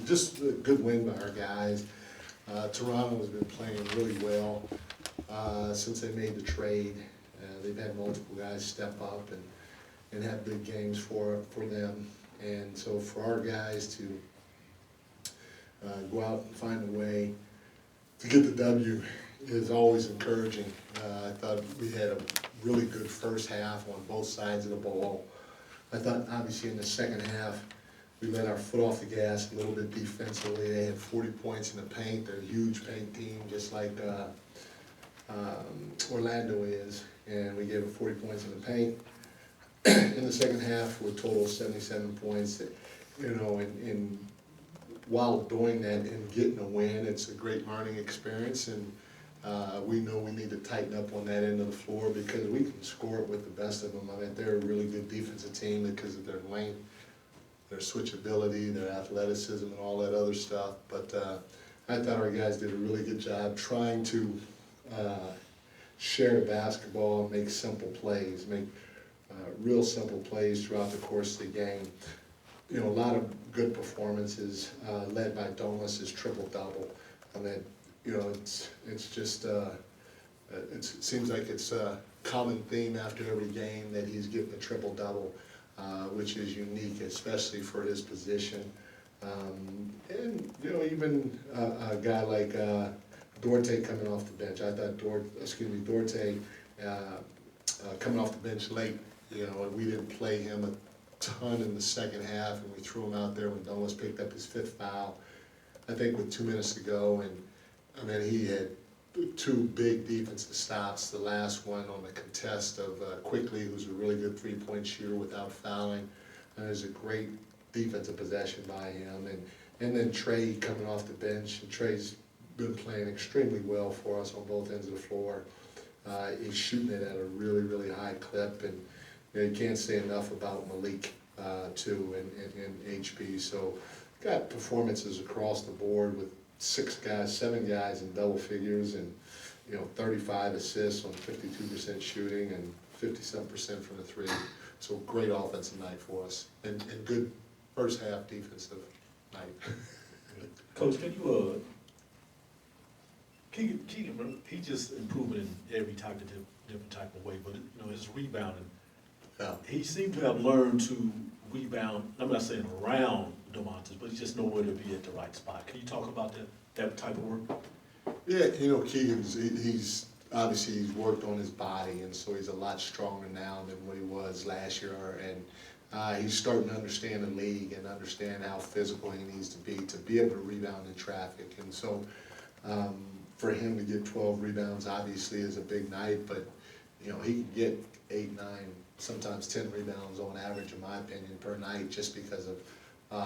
just a good win by our guys. Toronto has been playing really well since they made the trade. They've had multiple guys step up and have big games for them. And so for our guys to go out and find a way to get the W is always encouraging. I thought we had a really good first half on both sides of the ball. I thought obviously in the second half we let our foot off the gas a little bit defensively. They had 40 points in the paint. They're a huge paint team, just like Orlando is, and we gave them 40 points in the paint. In the second half, we total 77 points. And while doing that and getting a win, it's a great learning experience, and we know we need to tighten up on that end of the floor because we can score it with the best of them. I mean, they're a really good defensive team because of their length, their switchability, their athleticism, and all that other stuff. But I thought our guys did a really good job trying to share the basketball and make simple plays, make real simple plays throughout the course of the game. A lot of good performances led by Domantas' triple-double. I mean, it's just, it seems like it's a common theme after every game that he's getting a triple-double, which is unique, especially for his position. And, even a guy like Dorte coming off the bench. I thought Dorte coming off the bench late, we didn't play him a ton in the second half, and we threw him out there when Domas picked up his 5th foul, I think with 2 minutes to go, and I mean, he had 2 big defensive stops, the last one on the contest of Quickly, who's a really good three-point shooter without fouling, and it was a great defensive possession by him, and then Trey coming off the bench, and Trey's been playing extremely well for us on both ends of the floor. He's shooting it at a really, really high clip, and you can't say enough about Malik too, and HB. So got performances across the board with 7 guys in double figures, and 35 assists on 52% shooting and 57% from the three. So great offensive night for us, and good first half defensive night. Coach, can you Keegan Murray, he just improving in every different type of way, but his rebounding. Yeah. He seemed to have learned to rebound. I'm not saying around Domantas, but he just know where to be at the right spot. Can you talk about that type of work? Yeah, Keegan's he's obviously he's worked on his body, and so he's a lot stronger now than what he was last year, and he's starting to understand the league and understand how physical he needs to be able to rebound in traffic, and so. For him to get 12 rebounds obviously is a big night, but he can get 8, 9, sometimes 10 rebounds on average, in my opinion, per night, just because of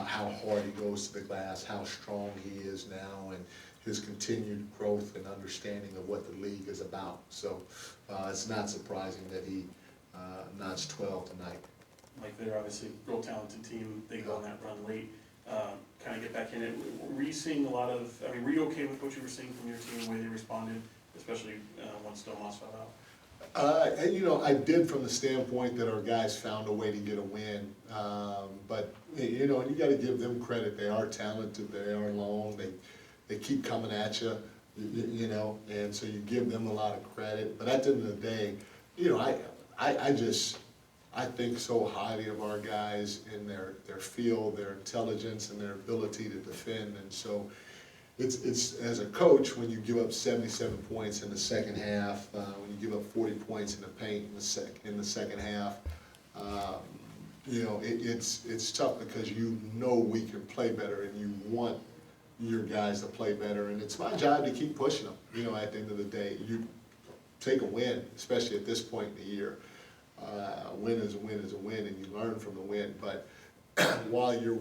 how hard he goes to the glass, how strong he is now, and his continued growth and understanding of what the league is about. So it's not surprising that he notched 12 tonight. Like, they're obviously a real talented team. They go on that run late. Kind of get back in it. Were you seeing a lot of, were you okay with what you were seeing from your team, the way they responded, especially once Domas fell out? I did from the standpoint that our guys found a way to get a win. But, and you got to give them credit. They are talented. They are long. They keep coming at you, and so you give them a lot of credit. But at the end of the day, I think so highly of our guys in their feel, their intelligence, and their ability to defend. And so it's as a coach, when you give up 77 points in the second half, when you give up 40 points in the paint in the second half, it's tough because we can play better, and you want your guys to play better. And it's my job to keep pushing them. At the end of the day, you take a win, especially at this point in the year. A win is a win is a win, and you learn from the win. But while you're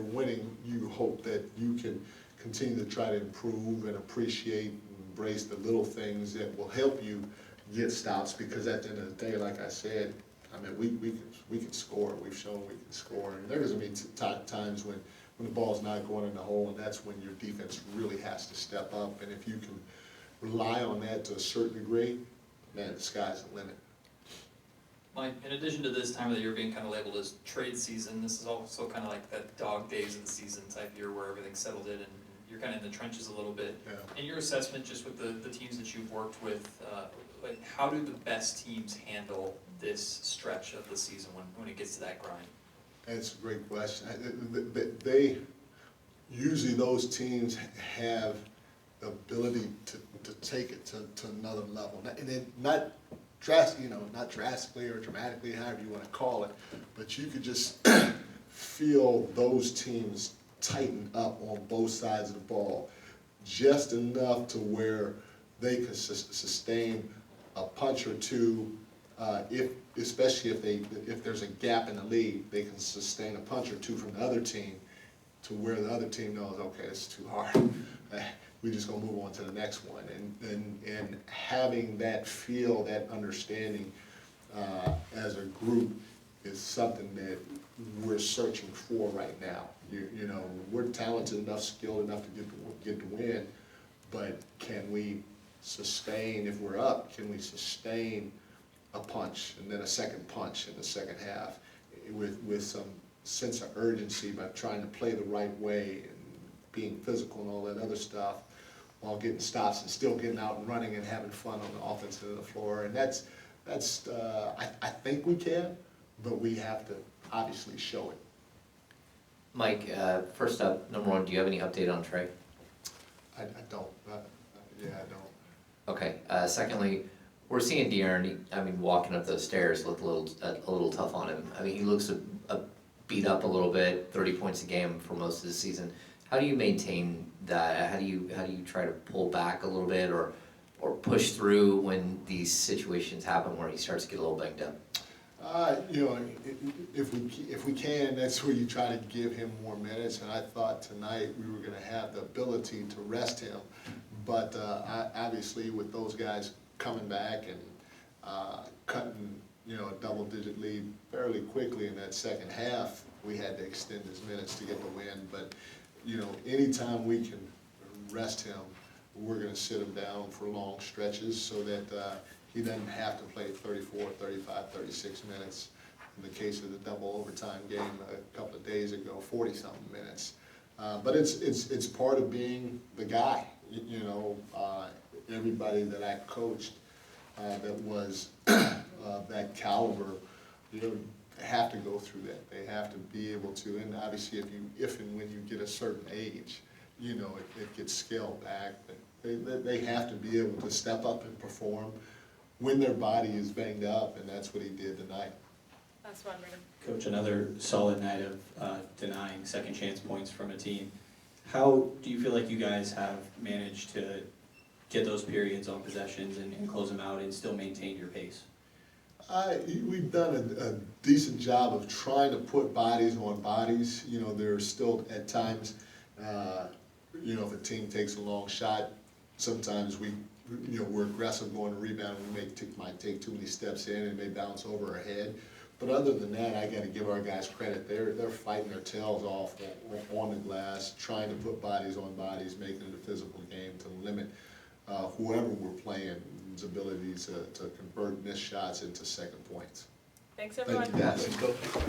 winning, you hope that you can continue to try to improve and appreciate and embrace the little things that will help you get stops. Because at the end of the day, like I said, we can score. We've shown we can score, and there's going to be times when the ball's not going in the hole, and that's when your defense really has to step up. And if you can rely on that to a certain degree, man, the sky's the limit. Mike, in addition to this time of the year being kind of labeled as trade season, this is also kind of like that dog days of the season type year where everything's settled in and you're kind of in the trenches a little bit. Yeah. In your assessment, just with the teams that you've worked with, like how do the best teams handle this stretch of the season when it gets to that grind? That's a great question. They usually those teams have the ability to take it to another level, and then not drastically or dramatically, however you want to call it, but you could just feel those teams tighten up on both sides of the ball just enough to where they can sustain a punch or two. Especially if there's a gap in the lead, they can sustain a punch or two from the other team to where the other team knows, okay, this is too hard. We're just gonna move on to the next one. And having that feel, that understanding as a group is something that we're searching for right now. You know, we're talented enough, skilled enough to get to win, but can we sustain, if we're up, can we sustain a punch and then a second punch in the second half with some sense of urgency by trying to play the right way and being physical and all that other stuff while getting stops and still getting out and running and having fun on the offensive end of the floor. And that's I think we can, but we have to obviously show it. Mike, first up, number one, do you have any update on Trey? I don't. Yeah, I don't. Okay. Secondly, we're seeing De'Aaron, walking up those stairs look a little tough on him. I mean, he looks beat up a little bit, 30 points a game for most of the season. How do you maintain that? How do you try to pull back a little bit or push through when these situations happen where he starts to get a little banged up? You know, if we can, that's where you try to give him more minutes. And I thought tonight we were going to have the ability to rest him, but obviously with those guys coming back and cutting, a double-digit lead fairly quickly in that second half, we had to extend his minutes to get the win. But anytime we can rest him, we're going to sit him down for long stretches so that he doesn't have to play 34, 35, 36 minutes. In the case of the double overtime game a couple of days ago, 40-something minutes. But it's part of being the guy. Everybody that I coached that was that caliber, have to go through that. They have to be able to, and obviously if and when you get a certain age, it gets scaled back. But they have to be able to step up and perform when their body is banged up, and that's what he did tonight. That's wonderful. Coach, another solid night of denying second chance points from a team. How do you feel like you guys have managed to get those periods on possessions and close them out and still maintain your pace? We've done a decent job of trying to put bodies on bodies. There's still at times, if a team takes a long shot, sometimes we're aggressive going to rebound. We might take too many steps in and may bounce over our head. But other than that, I got to give our guys credit. They're fighting their tails off on the glass, trying to put bodies on bodies, making it a physical game to limit whoever we're playing's ability to convert missed shots into second points. Thanks, everyone. Thank you, guys.